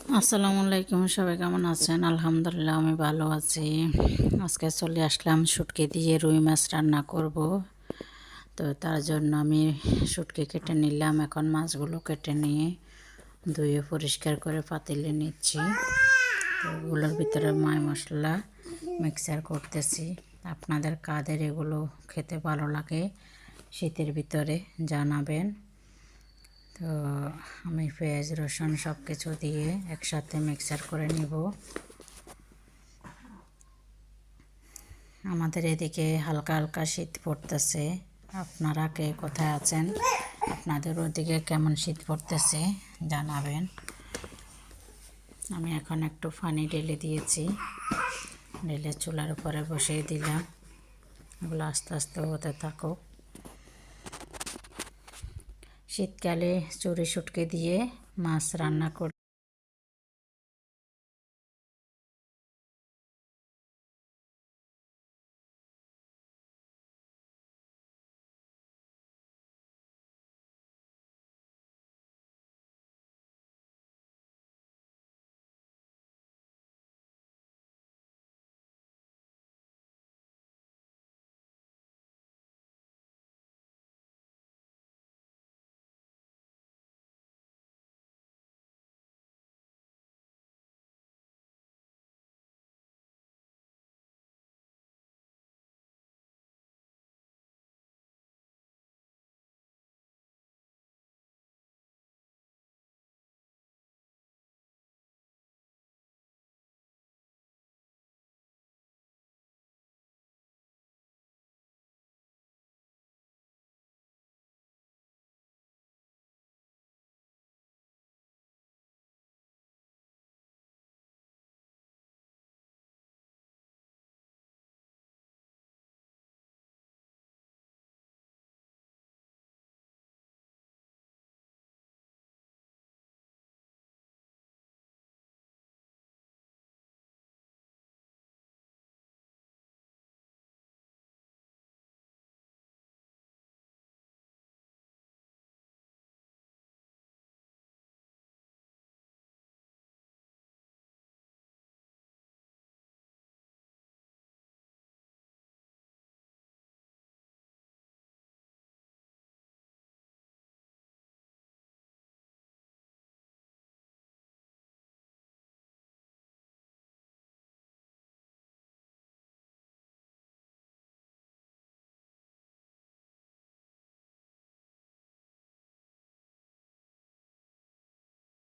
আসসালামু আলাইকুম, সবাই কেমন আছেন? আলহামদুলিল্লাহ আমি ভালো আছি। আজকে চলে আসলাম শুটকি দিয়ে রুই মাছ রান্না করব। তো তার জন্য আমি শুটকি কেটে নিলাম। এখন মাছগুলো কেটে নিয়ে ধুয়ে পরিষ্কার করে পাতিলে নিচ্ছি। তো ওগুলোর ভিতরে মশলা মিক্সার করতেছি। আপনাদের কাদের এগুলো খেতে ভালো লাগে শীতের ভিতরে জানাবেন। তো আমি পেঁয়াজ রসুন সব কিছু দিয়ে একসাথে মিক্সার করে নিব। আমাদের এদিকে হালকা হালকা শীত পড়তেছে। আপনারা কে কোথায় আছেন? আপনাদের ওদিকে কেমন শীত পড়তেছে জানাবেন। আমি এখন একটু পানি ঢেলে দিয়েছি, ঢেলে চুলার উপরে বসিয়ে দিলাম। এগুলো আস্তে আস্তে হতে থাকুক। শীতকালে চুরি শুটকি দিয়ে মাছ রান্না করে